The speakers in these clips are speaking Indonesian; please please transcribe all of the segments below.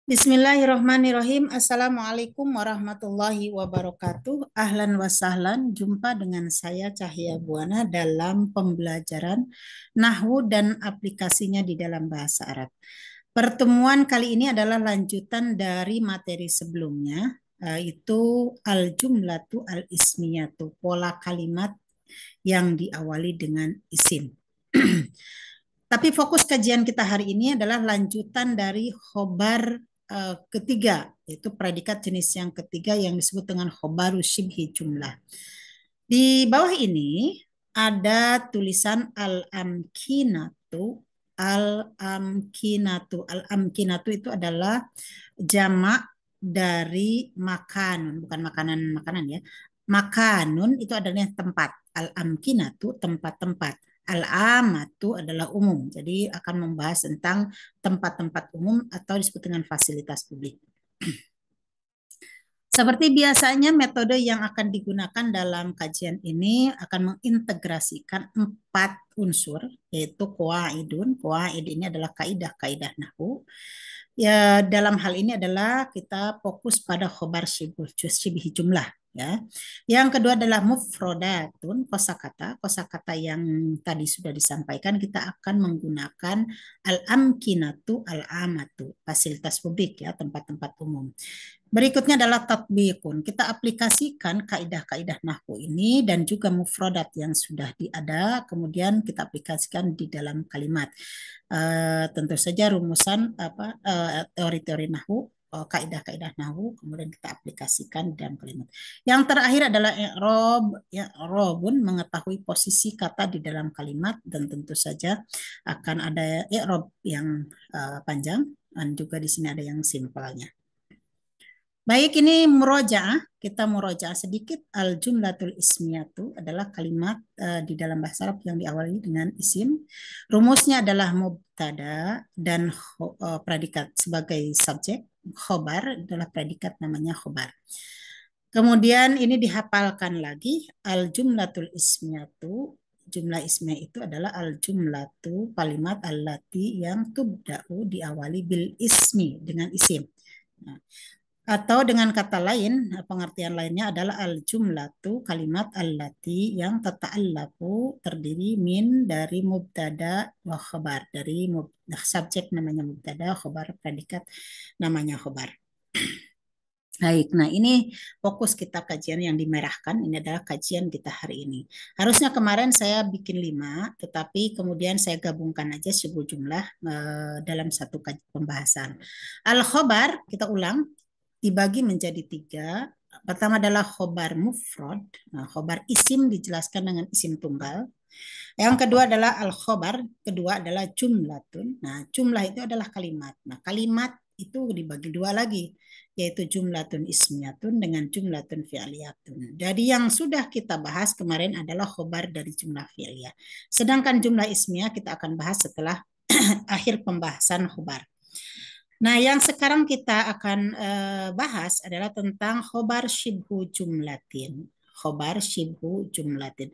Bismillahirrahmanirrahim. Assalamualaikum warahmatullahi wabarakatuh. Ahlan wa sahlan. Jumpa dengan saya Cahya Buana dalam pembelajaran Nahwu dan aplikasinya di dalam bahasa Arab. Pertemuan kali ini adalah lanjutan dari materi sebelumnya, yaitu al-jumlatu al-ismiyatu, pola kalimat yang diawali dengan isim. Tapi fokus kajian kita hari ini adalah lanjutan dari khobar ketiga, yaitu predikat jenis yang ketiga yang disebut dengan khobaru syibhi jumlah. Di bawah ini ada tulisan al-amkinatu. Al-amkinatu. Al-amkinatu itu adalah jamak dari makan, bukan makanan-makanan ya. Makanun itu adalah tempat. Al-amkinatu tempat-tempat. Al-amatu adalah umum. Jadi akan membahas tentang tempat-tempat umum atau disebut dengan fasilitas publik. Seperti biasanya metode yang akan digunakan dalam kajian ini akan mengintegrasikan 4 unsur, yaitu qawaidun. Qawaid ini adalah kaidah-kaidah nahwu. Ya, dalam hal ini adalah kita fokus pada khobar syibhi jumlah. Ya. Yang kedua adalah mufrodatun, kosakata. Kosakata yang tadi sudah disampaikan, kita akan menggunakan al-amkinatu, al-amatu, fasilitas publik ya, tempat-tempat umum. Berikutnya adalah tatbiqun. Kita aplikasikan kaidah-kaidah nahwu ini dan juga mufradat yang sudah diada, kemudian kita aplikasikan di dalam kalimat. Tentu saja rumusan teori-teori nahwu, kaidah-kaidah nahwu, kemudian kita aplikasikan dalam kalimat. Yang terakhir adalah i'rab. I'rabun, mengetahui posisi kata di dalam kalimat, dan tentu saja akan ada i'rab yang panjang dan juga di sini ada yang simpelnya. Baik, ini murojaah. Kita murojaah sedikit. Al-jumlatul ismiyatu adalah kalimat di dalam bahasa Arab yang diawali dengan isim. Rumusnya adalah mubtada dan predikat sebagai subjek. Khobar adalah predikat, namanya khobar. Kemudian ini dihafalkan lagi. Al-jumlatul ismiyatu. Jumlah ismiyah itu adalah al-jumlatu, kalimat allati yang tubda'u, diawali bil ismi, dengan isim. Nah, atau dengan kata lain, pengertian lainnya adalah al-jumlatu, kalimat allati yang tata'allaku, terdiri min, dari mubtada wa khabar. Dari subjek namanya mubtada, khabar predikat namanya khabar. Baik, nah ini fokus kita kajian yang dimerahkan, ini adalah kajian kita hari ini. Harusnya kemarin saya bikin 5, tetapi kemudian saya gabungkan aja sebuah jumlah dalam satu pembahasan. Al-khobar, kita ulang, dibagi menjadi 3. Pertama adalah khobar mufrad. Nah, khobar isim dijelaskan dengan isim tunggal. Yang kedua adalah al-khobar, kedua adalah jumlatun. Nah, jumlah itu adalah kalimat. Nah, kalimat itu dibagi 2 lagi, yaitu jumlatun ismiyatun dengan jumlatun fi'liyatun. Jadi yang sudah kita bahas kemarin adalah khobar dari jumlah fi'liyah. Sedangkan jumlah ismiyah kita akan bahas setelah akhir pembahasan khobar. Nah, yang sekarang kita akan bahas adalah tentang khobar syibhu jumlatin. Khobar syibhu jumlatin.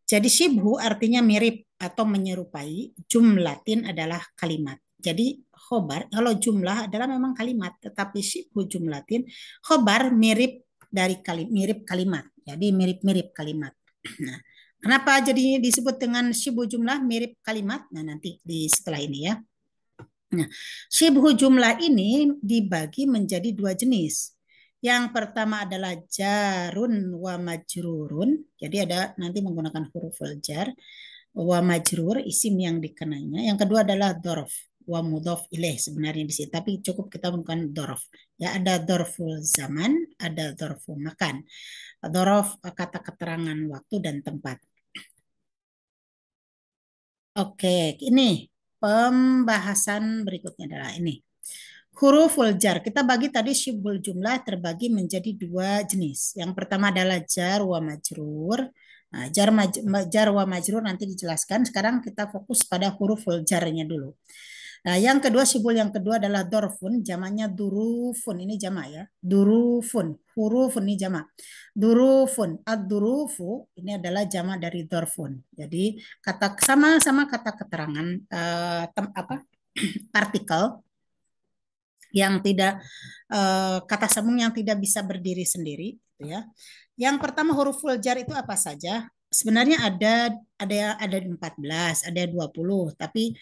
Jadi syibhu artinya mirip atau menyerupai, jumlatin adalah kalimat. Jadi khobar, kalau jumlah adalah memang kalimat, tetapi syibhu jumlatin, khobar mirip dari mirip kalimat. Jadi mirip-mirip kalimat. Nah, kenapa jadi disebut dengan syibhu jumlah mirip kalimat? Nah, nanti di setelah ini ya. Nah, syibhu jumlah ini dibagi menjadi 2 jenis. Yang pertama adalah jarun wa majrurun. Jadi ada nanti menggunakan huruful jar, wa majrur, isim yang dikenainya. Yang kedua adalah dzarf wa mudhaf ilaih sebenarnya di sini, tapi cukup kita menggunakan dzarf. Ya, ada dzarful zaman, ada dzarful makan. Dzarf kata keterangan waktu dan tempat. Oke, ini pembahasan berikutnya adalah ini. Huruful jar. Kita bagi tadi syibhul jumlah terbagi menjadi 2 jenis. Yang pertama adalah jar wa majrur. Nah, jar wa majrur nanti dijelaskan. Sekarang kita fokus pada huruful jarnya dulu. Nah, yang kedua, syibul yang kedua adalah dorfun, jamaknya durufun. Ini jamak ya. Durufun. Hurufun ini jamak. Durufun. Ad-durufu ini adalah jamak dari dorfun. Jadi kata sama-sama kata keterangan apa? Partikel. yang tidak kata sambung yang tidak bisa berdiri sendiri, gitu ya. Yang pertama huruf full jar itu apa saja? Sebenarnya ada 14, ada 20, tapi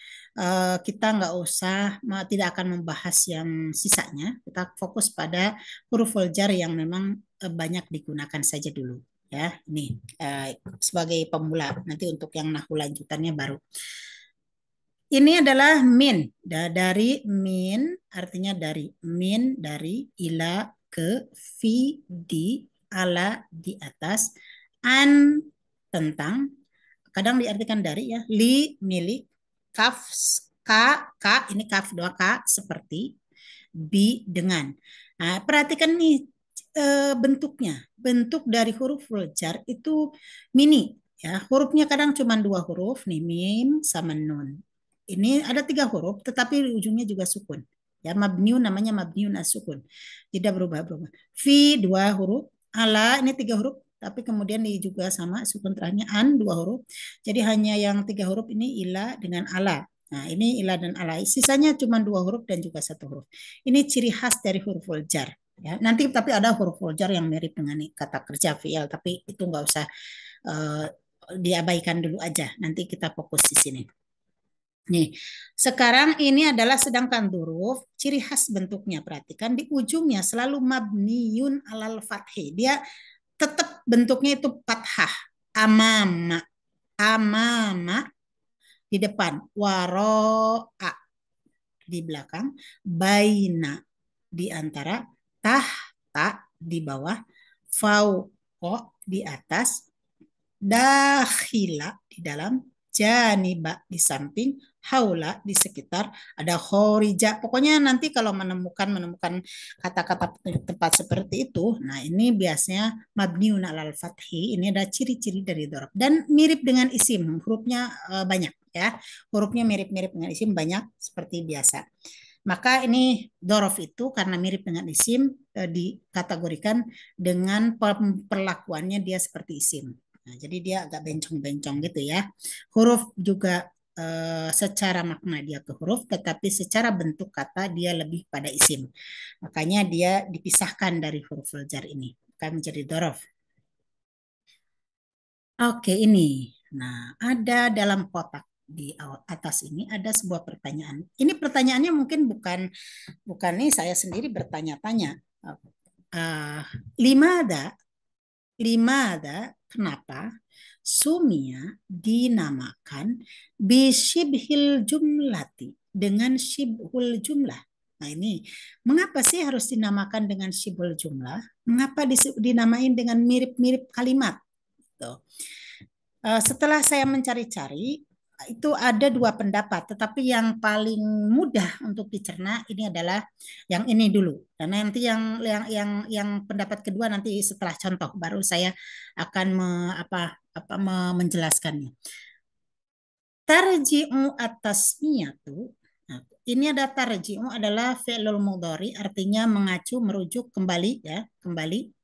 kita nggak usah tidak akan membahas yang sisanya. Kita fokus pada huruf full jar yang memang banyak digunakan saja dulu ya. Ini sebagai pemula. Nanti untuk yang nahwu lanjutannya baru. Ini adalah min. Dari min artinya dari ila ke fi di ala di atas an tentang kadang diartikan dari ya li milik kaf ka ini kaf dua k seperti bi dengan. Nah, perhatikan nih bentuknya. Bentuk dari huruf jar itu mini ya. Hurufnya kadang cuma dua huruf nih mim sama nun. Ini ada tiga huruf, tetapi ujungnya juga sukun. Ya, mabniun namanya mabniun as-sukun. Tidak berubah-berubah. Fi dua huruf, ala ini tiga huruf, tapi kemudian juga sama sukun terakhirnya an dua huruf. Jadi hanya yang tiga huruf ini ila dengan ala. Nah, ini ila dan ala. Sisanya cuma dua huruf dan juga satu huruf. Ini ciri khas dari huruf jar. Ya, nanti tapi ada huruf jar yang mirip dengan kata kerja fi'il, tapi itu nggak usah uh, diabaikan dulu aja. Nanti kita fokus di sini. Nih, sekarang ini adalah sedangkan huruf, ciri khas bentuknya. Perhatikan di ujungnya selalu mabniun alal fathhi. Dia tetap bentuknya itu fathah. Amama, amama di depan, waro'a di belakang, baina di antara, tahta di bawah, fauqa di atas, dakhila di dalam, janiba di samping, haula di sekitar, ada khorija. Pokoknya nanti kalau menemukan kata-kata tempat seperti itu, nah ini biasanya mabniun alal fathi, ini ada ciri-ciri dari dzaraf dan mirip dengan isim, hurufnya banyak ya. Hurufnya mirip-mirip dengan isim banyak seperti biasa. Maka ini dzaraf itu karena mirip dengan isim dikategorikan dengan perlakuannya dia seperti isim. Nah, jadi dia agak bencong-bencong gitu ya. Huruf juga secara makna dia ke huruf, tetapi secara bentuk kata dia lebih pada isim. Makanya dia dipisahkan dari huruf jar ini. Akan menjadi dzaraf. Oke, ini. Nah, ada dalam kotak di atas ini ada sebuah pertanyaan. Ini pertanyaannya mungkin bukan bukan nih saya sendiri bertanya-tanya. Uh, lima ada kenapa Sumia dinamakan bisibhil jumlati dengan shibhul jumlah. Nah ini, mengapa sih harus dinamakan dengan shibhul jumlah? Mengapa dinamain dengan mirip-mirip kalimat? Tuh. Setelah saya mencari-cari, itu ada dua pendapat, tetapi yang paling mudah untuk dicerna ini adalah yang ini dulu. Dan nanti yang pendapat kedua nanti setelah contoh baru saya akan menjelaskannya. Tarji'u atas niyatu. Nah, ini ada tarji'u adalah fi'lul mudhari artinya mengacu, merujuk kembali ya, kembali.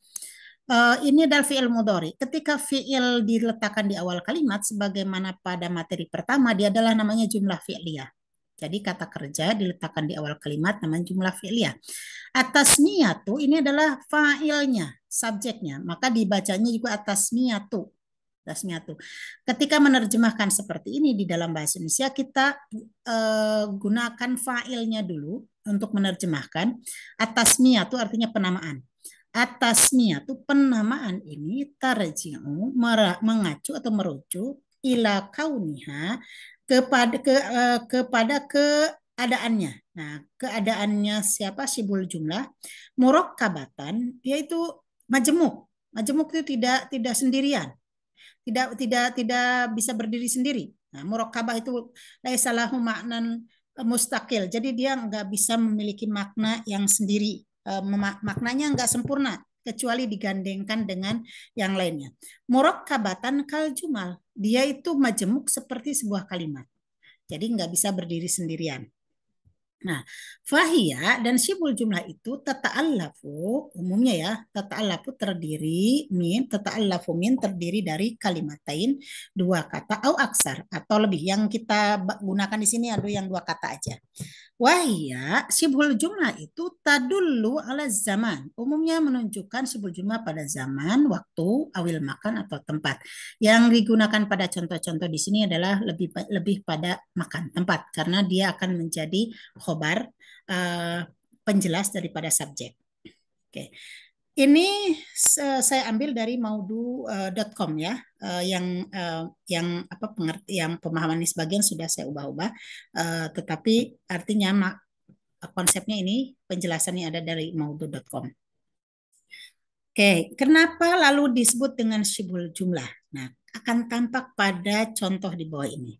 Ini adalah fi'il mudhari. Ketika fi'il diletakkan di awal kalimat, sebagaimana pada materi pertama, dia adalah namanya jumlah fi'liyah. Jadi kata kerja diletakkan di awal kalimat namanya jumlah fi'liyah. Atas niyatu ini adalah fa'ilnya, subjeknya. Maka dibacanya juga atas niyatu. Atas niyatu. Ketika menerjemahkan seperti ini di dalam bahasa Indonesia, kita gunakan fa'ilnya dulu untuk menerjemahkan. Atas niyatu artinya penamaan. Atasnya tuh penamaan ini tarji'u mengacu atau merujuk ila kauniha kepada keadaannya. Nah, keadaannya siapa sibul jumlah murokkabatan dia itu majemuk. Majemuk itu tidak sendirian. Tidak bisa berdiri sendiri. Nah, murokkabah itu laisalahu maknan mustakil. Jadi dia nggak bisa memiliki makna yang sendiri. Maknanya nggak sempurna kecuali digandengkan dengan yang lainnya. Murokkabatan kal jumal. Dia itu majemuk seperti sebuah kalimat. Jadi nggak bisa berdiri sendirian. Nah, fahia dan syibul jumlah itu tata'allafu umumnya ya, tata'allafu terdiri min, tata'allafu min terdiri dari kalimatain, dua kata au aksar atau lebih. Yang kita gunakan di sini ada yang dua kata aja. Wahia sibul jumlah itu tadullu ala zaman. Umumnya menunjukkan sibul jumlah pada zaman, waktu, awil makan atau tempat. Yang digunakan pada contoh-contoh di sini adalah lebih pada makan tempat karena dia akan menjadi khobar, uh, penjelas daripada subjek. Oke. Ini saya ambil dari maudu.com ya, yang apa yang pemahaman ini sebagian sudah saya ubah-ubah, tetapi artinya konsepnya ini penjelasannya ada dari maudu.com. Oke, kenapa lalu disebut dengan syibhul jumlah? Nah, akan tampak pada contoh di bawah ini.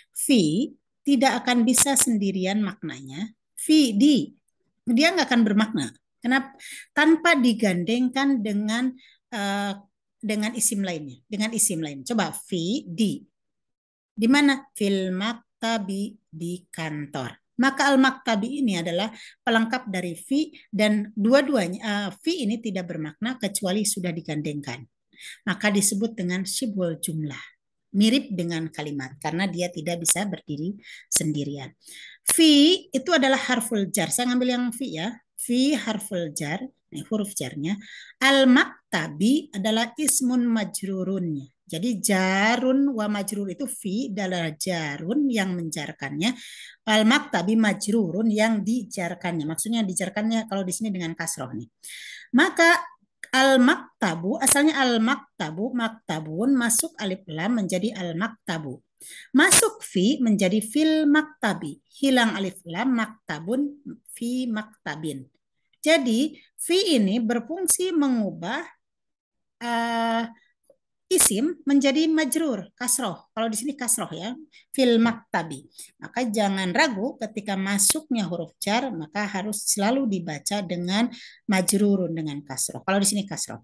Fi tidak akan bisa sendirian maknanya. Fi di dia nggak akan bermakna. Kenapa? Tanpa digandengkan dengan isim lainnya, dengan isim lain. Coba fi di mana? Fil maktabi di kantor. Maka al-maktabi ini adalah pelengkap dari fi dan dua-duanya fi ini tidak bermakna kecuali sudah digandengkan. Maka disebut dengan syibhul jumlah. Mirip dengan kalimat karena dia tidak bisa berdiri sendirian. Fi itu adalah harful jar. Saya ngambil yang fi ya. Fi harful jar, huruf jarnya. Al-maktabi adalah ismun majrurunnya. Jadi jarun wa majrur itu fi adalah jarun yang menjarkannya. Al-maktabi majrurun yang dijarkannya. Maksudnya dijarkannya kalau di sini dengan kasroh nih. Maka al-maktabu, asalnya al-maktabu, maktabun, masuk alif lam menjadi al-maktabu. Masuk fi menjadi fil maktabi. Hilang alif lam, maktabun, fi maktabin. Jadi, fi ini berfungsi mengubah uh, isim menjadi majrur, kasroh. Kalau di sini kasroh ya, fil maktabi. Maka jangan ragu ketika masuknya huruf jar, maka harus selalu dibaca dengan majrurun, dengan kasroh. Kalau di sini kasroh.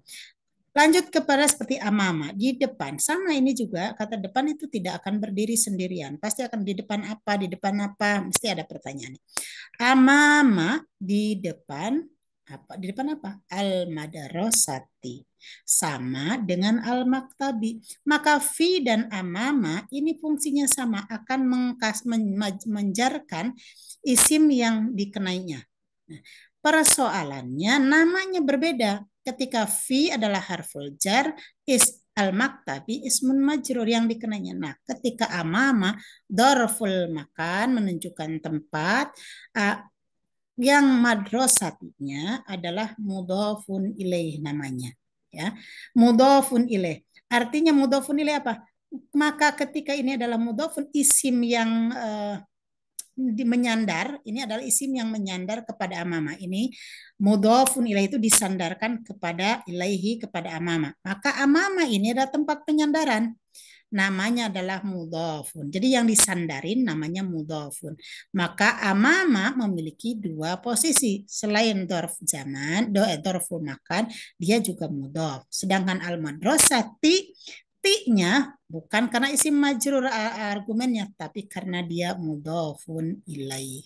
Lanjut kepada seperti amama, di depan. Sama ini juga, kata depan itu tidak akan berdiri sendirian. Pasti akan di depan apa, mesti ada pertanyaan. Amama, di depan, apa? Di depan apa? Al-madarosati. Sama dengan al-maktabi. Maka fi dan amama ini fungsinya sama, akan menjarkan isim yang dikenainya. Nah, persoalannya namanya berbeda. Ketika fi adalah harful jar, al-maktabi ismun majrur yang dikenanya. Nah, ketika amama dorful makan menunjukkan tempat, yang madrosatinya adalah mudhofun ilaih namanya. Ya, mudhofun ilaih. Artinya mudhofun ilaih apa? Maka ketika ini adalah mudhofun, isim yang menyandar, ini adalah isim yang menyandar kepada amama. Ini mudhofun ilaih itu disandarkan kepada ilaihi, kepada amama. Maka amama ini adalah tempat penyandaran. Namanya adalah mudhofun. Jadi yang disandarin namanya mudhofun. Maka amama memiliki dua posisi. Selain dorf zaman, dorf makan, dia juga mudhof. Sedangkan al-madrasati, ti-nya bukan karena isim majrur argumennya, tapi karena dia mudhofun ilaih.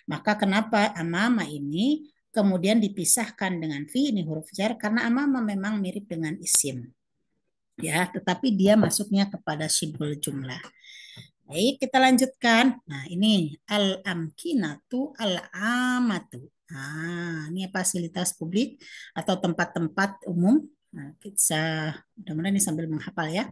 Maka kenapa amama ini kemudian dipisahkan dengan fi, ini huruf jar, karena amama memang mirip dengan isim. Ya, tetapi dia masuknya kepada syibhul jumlah. Baik, kita lanjutkan. Nah, ini al-amkinatu al-amatu. Nah, ini fasilitas publik atau tempat-tempat umum. Nah, kita mudah-mudahan ini sambil menghafal ya.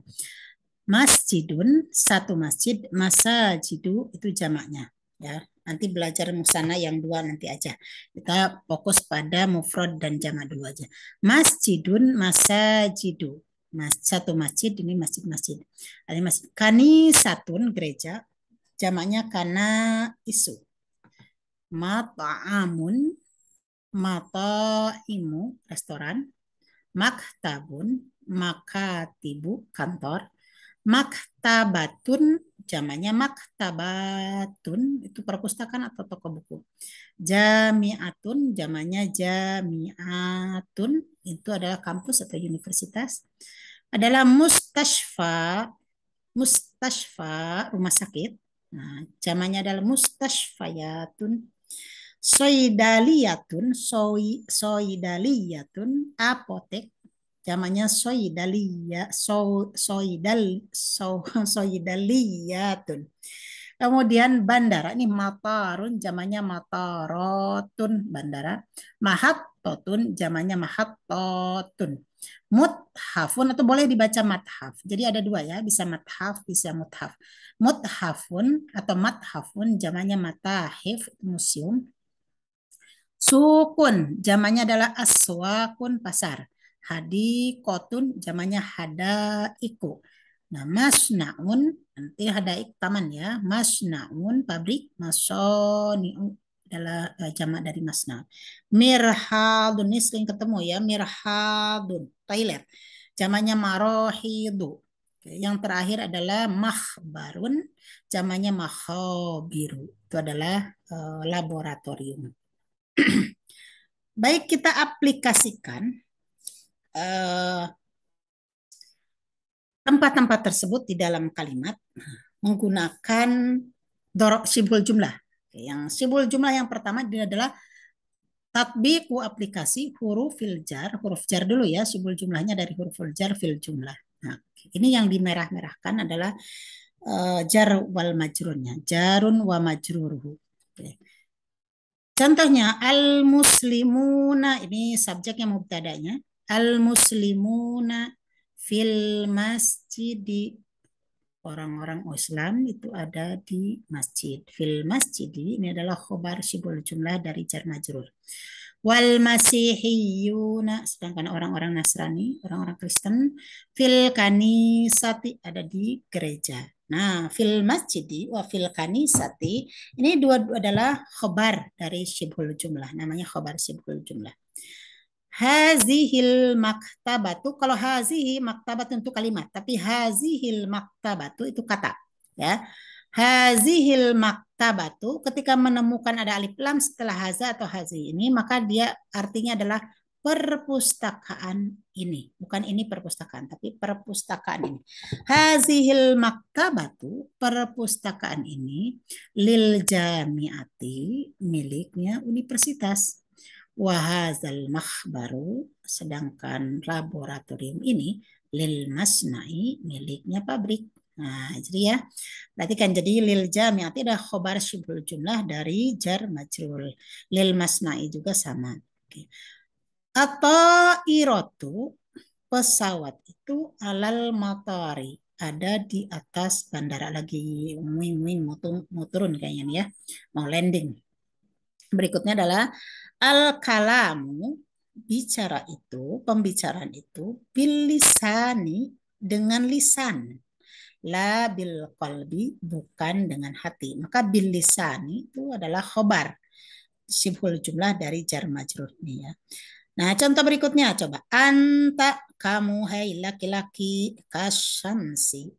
Masjidun, satu masjid, masajidu itu jamaknya. Ya, nanti belajar musana yang dua nanti aja. Kita fokus pada mufrad dan jamak dulu aja. Masjidun, masajidu. Satu masjid, ini masjid-masjid. Ada masjid. Kanisatun, gereja. Jamaknya kana isu. Mata'amun, mataimu, restoran. Maktabun, makatibu, kantor. Maktabatun, jamaknya maktabatun, itu perpustakaan atau toko buku. Jami'atun, jamaknya jami'atun, itu adalah kampus atau universitas. Adalah mustashfa, mustashfa, rumah sakit. Nah, jamaknya adalah mustashfayatun. Soidaliyatun, soidaliyatun, apotek, zamannya soidaliya, soidaliyatun. Kemudian bandara ini matarun, zamannya matarotun, bandara. Mahattotun, zamannya mahattotun. Muthafun atau boleh dibaca mathaf. Jadi ada dua ya, bisa mathaf, bisa muthaf. Muthafun atau mathafun, zamannya matahif, museum. Sukun, zamannya adalah aswakun, pasar. Hadikotun, zamannya hadaiku. Nah, masnaun, nanti hadaik taman ya. Masnaun, pabrik. Masoniu adalah jamak dari masna. Mirhadun, ini sering ketemu ya. Mirhadun, toilet. Zamannya marohidu. Oke, yang terakhir adalah mahbarun, zamannya mahobiru. Itu adalah laboratorium. Baik, kita aplikasikan eh, tempat-tempat tersebut di dalam kalimat menggunakan dorok sibul jumlah. Yang sibul jumlah yang pertama adalah tatbiku aplikasi huruf jar. Huruf jar dulu ya, sibul jumlahnya dari huruf jar fil jumlah. Nah, ini yang dimerah-merahkan adalah jar wal majrurnya. Jarun wa majruruhu. Oke. Contohnya al-muslimuna, ini subjeknya mubtadanya. Al-muslimuna fil masjid, orang-orang Islam itu ada di masjid. Fil masjid ini adalah khobar sibul jumlah dari jar majrur. Wal masihiyuna, sedangkan orang-orang Nasrani, orang-orang Kristen, fil kanisati ada di gereja. Nah, fil masjidi wa fil kanisati ini dua adalah khobar dari sibul jumlah, namanya khobar sibul jumlah. Hazihil maktabatu, kalau hazihi maktabat untuk kalimat, tapi hazihil maktabatu itu kata, ya. Hazihil maktabatu ketika menemukan ada alif lam setelah haza atau hazi ini, maka dia artinya adalah perpustakaan ini, bukan ini perpustakaan, tapi perpustakaan ini. Hazihil maktabatu, perpustakaan ini, lil jamiati, miliknya universitas. Wahazal makhbaru, sedangkan laboratorium ini lil masna'i, miliknya pabrik. Nah, jadi ya, berarti kan jadi lil jami'ati ada khobar syibul jumlah dari jar majrul. Lil masna'i juga sama. Oke. Atau irotu, pesawat itu alal matari, ada di atas bandara, lagi wing-wing mau turun kayaknya nih ya, mau landing. Berikutnya adalah al-kalamu, bicara itu, pembicaraan itu, bil lisani, dengan lisan. La bil qalbi, bukan dengan hati. Maka bil lisani itu adalah khobar. Sibhul jumlah dari jar majrur ini ya. Nah, contoh berikutnya coba. Anta, kamu, hai laki-laki, kasyamsi,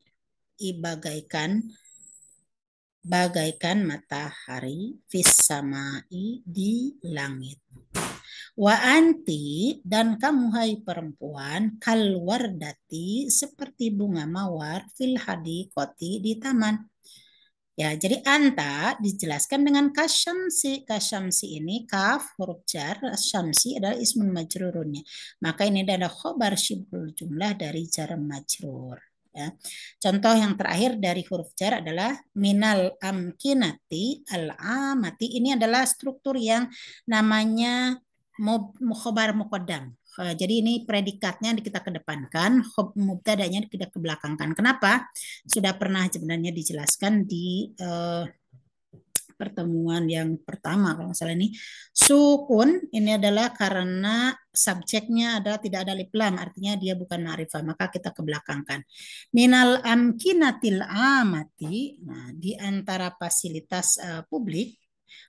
bagaikan matahari, fis samai, di langit. Wa anti, dan kamu hai perempuan, kalwardati, seperti bunga mawar, fil hadikoti, di taman. Ya, jadi anta dijelaskan dengan kasyamsi. Kasyamsi ini kaf huruf jar, syamsi adalah ismun majrurunnya. Maka ini adalah khobar syibhul jumlah dari jar majrur. Ya. Contoh yang terakhir dari huruf jar adalah minal amkinati al-amati. Ini adalah struktur yang namanya khobar muqaddam. Jadi ini predikatnya kita kedepankan, mubtadanya kita kebelakangkan. Kenapa? Sudah pernah sebenarnya dijelaskan di pertemuan yang pertama kalau salah ini. Sukun ini adalah karena subjeknya adalah tidak ada alif lam, artinya dia bukan ma'rifah, maka kita kebelakangkan. Minal amkinatil amati, nah di antara fasilitas publik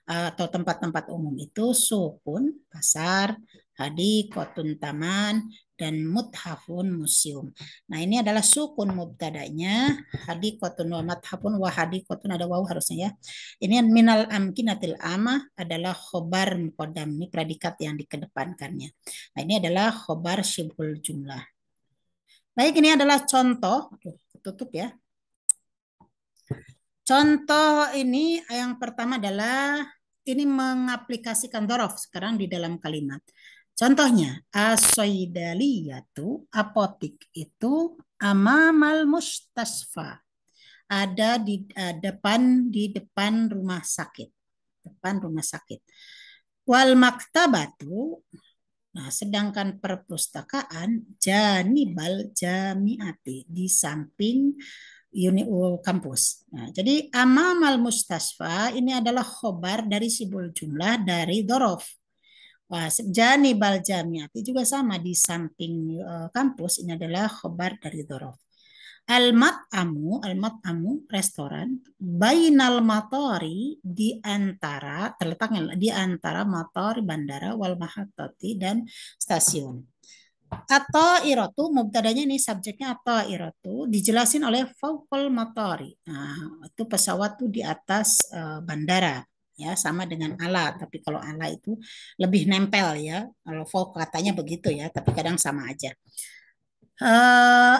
atau tempat-tempat umum itu sukun, pasar, hadikotun, taman, dan muthafun, museum. Nah, ini adalah sukun mubtadanya, hadikotun wa muthafun wa hadikotun, ada waw harusnya ya. Ini minal amkinatil amah adalah khobar muqaddam, ini predikat yang dikedepankannya. Nah, ini adalah khobar syibhul jumlah. Baik, ini adalah contoh. Aduh, tutup ya. Contoh ini yang pertama adalah ini mengaplikasikan dzaraf sekarang di dalam kalimat. Contohnya, as-saidaliyatu, apotik itu amamal mustasfa, ada di depan rumah sakit, depan rumah sakit. Wal maktabatu, nah sedangkan perpustakaan janibal jamiati, di samping kampus. Nah, jadi amamal mustasfa ini adalah khobar dari sibul jumlah dari dzaraf. Wah, janibal jamiati juga sama, di samping kampus, ini adalah khobar dari dzaraf. Al-mat'amu restoran, bainal matori, terletaknya di antara mator bandara, wal mahattati dan stasiun. Atau irotu, mubtadanya ini subjeknya atau irotu, dijelasin oleh fauqal matori. Nah, itu pesawat tuh di atas bandara, ya, sama dengan ala, tapi kalau ala itu lebih nempel ya. Kalau fauq katanya begitu ya, tapi kadang sama aja.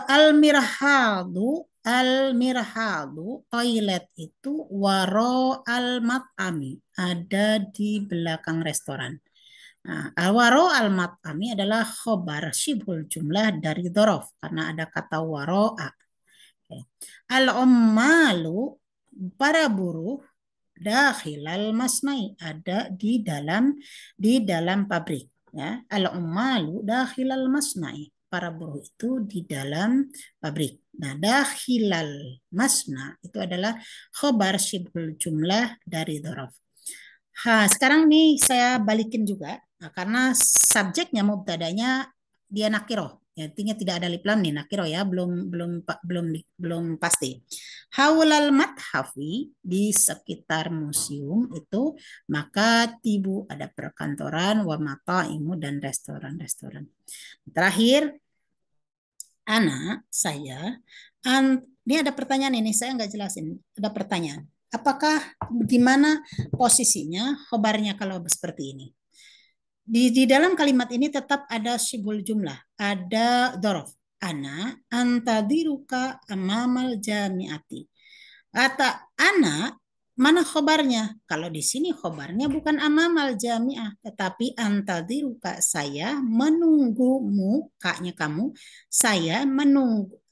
Al-mirhadu toilet itu waro al-mat'ami, ada di belakang restoran. Nah, waro al-mat'ami adalah khobar syibul jumlah dari dzaraf karena ada kata waro'a. Oke. Al-ummalu, para buruh, dakhilal masnai, ada di dalam pabrik, ya. Al-ummalu dakhilal masnai, para buruh itu di dalam pabrik. Nah, dakhilal masna itu adalah khobar syibul jumlah dari dzaraf. Sekarang nih saya balikin juga. Nah, karena subjeknya mubtadanya dia nakiroh. Ya, artinya tidak ada alif lam nih, nakiroh ya, belum pasti. Haulal mathafi, di sekitar museum itu, maka tibu, ada perkantoran, wa mataimu, dan restoran-restoran. Terakhir, saya, ini ada pertanyaan ini, saya nggak jelasin. Ada pertanyaan. Apakah gimana posisinya khobarnya kalau seperti ini? Di dalam kalimat ini tetap ada syibul jumlah, ada dzaraf. Ana antadiruka amamal jamiati. Kata ana, mana khobarnya? Kalau di sini khobarnya bukan amamal jamiah, tetapi antadiruka, saya menunggumu, kaknya kamu,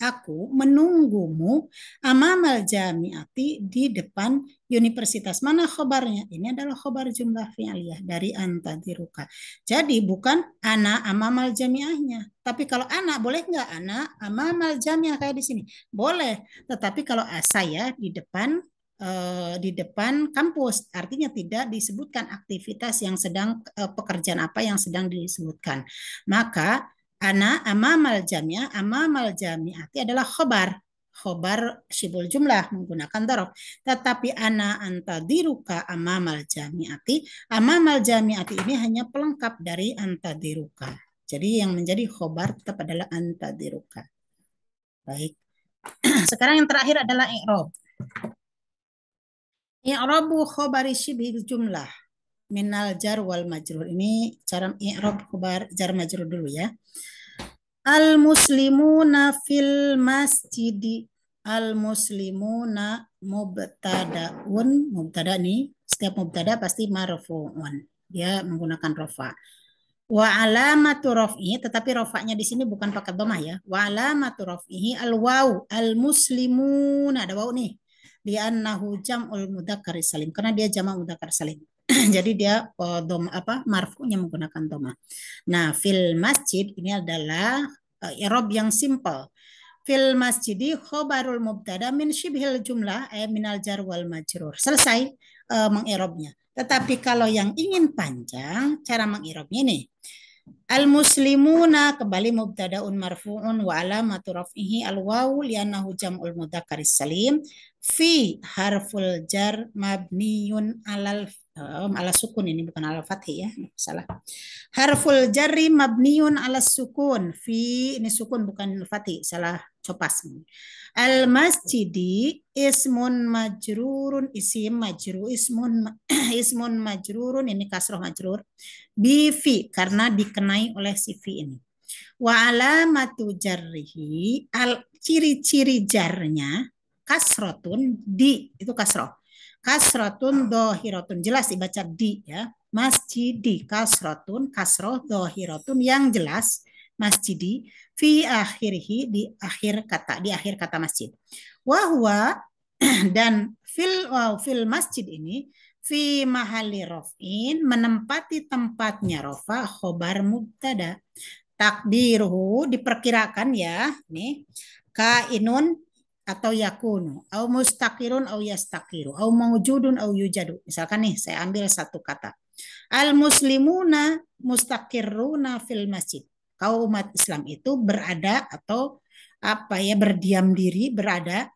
aku menunggumu, amamal jamiati, di depan universitas. Mana khobarnya? Ini adalah khobar jumlah fi'liyah dari antadiruka. Jadi bukan ana amamal jamiahnya. Tapi kalau ana, boleh nggak ana amamal jamiah kayak di sini? Boleh. Tetapi kalau saya di depan kampus, artinya tidak disebutkan aktivitas yang sedang pekerjaan apa yang sedang disebutkan. Maka ana amamal jami'ati adalah khobar syibul jumlah menggunakan dzaraf. Tetapi ana antadiruka amamal jami'ati ini hanya pelengkap dari antadiruka. Jadi yang menjadi khobar tetap adalah antadiruka. Baik. Sekarang yang terakhir adalah i'rab. I'rabu khobari syibhil jumlah minal jar wal majrur. Ini cara i'rab khobar jar majrur dulu ya. Al muslimuna fil masjidi. Al muslimuna mubtadaun. Mubtada nih, setiap mubtada pasti marfu'un. Dia menggunakan rafa. Wa alamatu raf'ihi, tetapi rafa'nya di sini bukan pakai dhammah ya. Wa alamatu raf'ihi al waw, al muslimun, ada waw nih. Di annahu jam'ul mudzakkar salim, karena dia jamak mudzakkar salim. Jadi dia marfu'nya menggunakan dhammah. Nah, fil masjid ini adalah i'rab yang simple. Fil masjidi khobarul mubtada min syibhil jumlah minal jar wal majrur. Selesai mengirobnya. Tetapi kalau yang ingin panjang, cara mengirobnya nih. Al-muslimuna kembali mubtadaun marfu'un wa alamatu raf'ihi al-wawu li'annahu jam'ul mudzakkar salim, fi harful jar mabniyun ala sukun, ini bukan ala fathih ya, salah. Harful jarri mabniyun ala sukun, fi ini sukun bukan fathih, salah copas. Al masjidi ismun majrurun, ismun majrurun, ini kasroh majrur bi fi, karena dikenai oleh si fi ini. Wa alamatu jarrihi, ciri-ciri jarnya kasrotun, di itu kasroh. Kasrotun dohiratun, jelas dibaca di ya. Masjidi, kasrotun, kasroh dohiratun yang jelas, masjidi, fi akhirhi, di akhir kata, di akhir kata masjid. Wahwa dan fil masjid ini fi mahali rofin, menempati tempatnya rofa khobar mubtada. Takdiruhu diperkirakan ya, nih kainun atau yakunu, au mustakirun au yastakiru, au maujudun au yujadu. Misalkan nih saya ambil satu kata. Al muslimuna mustakiruna fil masjid. Kaum umat Islam itu berada atau apa ya, berdiam diri, berada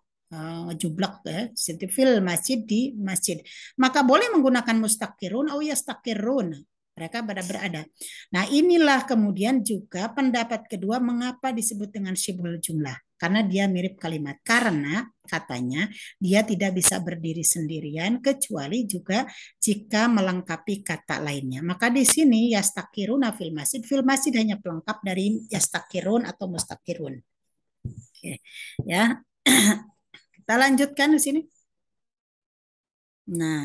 jublak ya, fil masjid, di masjid. Maka boleh menggunakan mustakirun au yastakirun. Mereka berada. Nah, inilah kemudian juga pendapat kedua mengapa disebut dengan syibhul jumlah. Karena dia mirip kalimat. Karena katanya dia tidak bisa berdiri sendirian kecuali juga jika melengkapi kata lainnya. Maka di sini yastakirun fil masjid hanya pelengkap dari yastakirun atau mustakirun. Oke, ya. Kita lanjutkan di sini. Nah,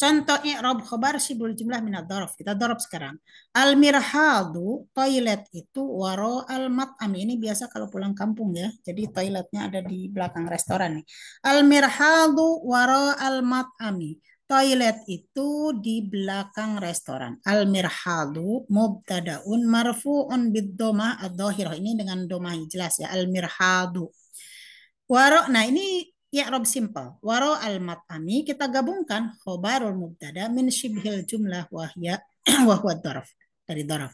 contoh i'rab khobar syibul jumlah minad dzaraf. Kita dzaraf sekarang. Al mirhadu, toilet itu waro al mat'am. Ini biasa kalau pulang kampung ya. Jadi toiletnya ada di belakang restoran nih. Al mirhadu waro al mat'ami. Toilet itu di belakang restoran. Al mirhadu mubtadaun marfu'un bid domah ad-dhahirah. Ini dengan domah jelas ya. Al mirhadu. Waro, nah ini i'rab simple. Waro al-mat'ami kita gabungkan khobarul mubtada min syibhil jumlah wahya wahwa dzaraf, dari dzaraf.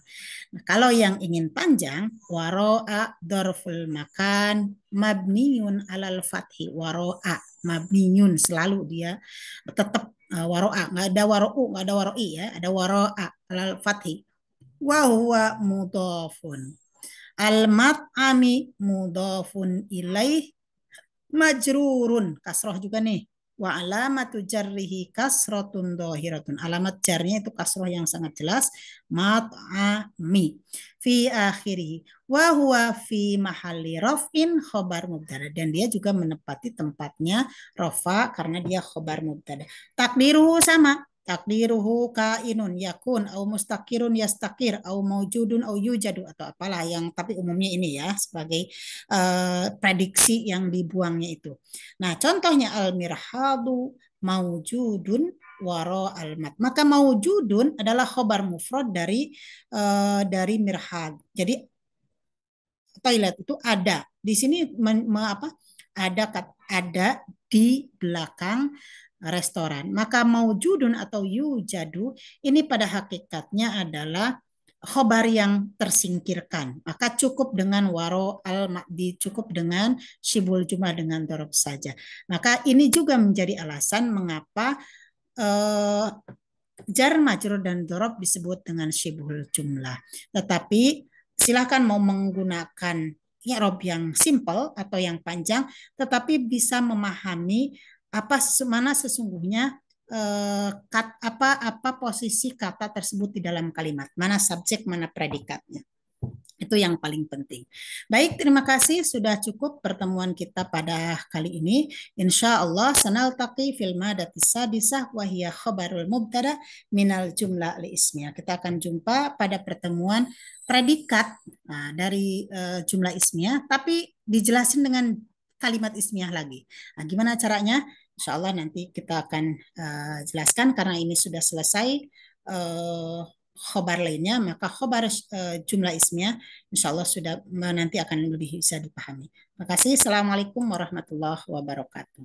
Nah, kalau yang ingin panjang waro'a dzarful makan mabniun alal fathi. Waro'a mabniun, selalu dia tetap waro'a, nggak ada waro'u, nggak ada waro'i ya, ada waro'a alal fathi. Wa huwa mudhafun. Al-mat'ami mudhafun ilaih majrurun, kasroh juga nih. Wa alamatu jarrihi kasrotun dohiratun. Alamat jarnya itu kasroh yang sangat jelas. Mat'ami. Fi akhiri. Wa huwa fi mahalli raf'in khobar mubtada. Dan dia juga menepati tempatnya rofa karena dia khobar mubtada. Takdiruhu sama. Takdiruhu kainun yakun au mustakirun yastakir au maujudun au yujadu atau apalah yang, tapi umumnya ini ya sebagai prediksi yang dibuangnya itu. Nah, contohnya al-mirhadu maujudun waro al-mat. Maka maujudun adalah khobar mufrad dari mirhad. Jadi toilet itu ada. Di sini ada di belakang restoran. Maka maujudun atau yujadu ini pada hakikatnya adalah khobar yang tersingkirkan. Maka cukup dengan waro al-ma'di, cukup dengan syibul jumlah dengan dorob saja. Maka ini juga menjadi alasan mengapa jar majrur dan dorob disebut dengan syibul jumlah. Tetapi silahkan mau menggunakan i'rab yang simple atau yang panjang, tetapi bisa memahami mana sesungguhnya apa posisi kata tersebut di dalam kalimat, mana subjek, mana predikatnya. Itu yang paling penting. Baik, terima kasih. Sudah cukup pertemuan kita pada kali ini. Insya Allah sanaltaqi fil madati sadisah wa hiya khabarul mubtada minal jumlah li ismiyah. Kita akan jumpa pada pertemuan predikat dari jumlah ismiyah, tapi dijelasin dengan kalimat ismiyah lagi. Nah, gimana caranya? Insya Allah nanti kita akan jelaskan karena ini sudah selesai khobar lainnya, maka khobar jumlah ismiyah insya Allah sudah nanti akan lebih bisa dipahami. Terima kasih. Assalamualaikum warahmatullahi wabarakatuh.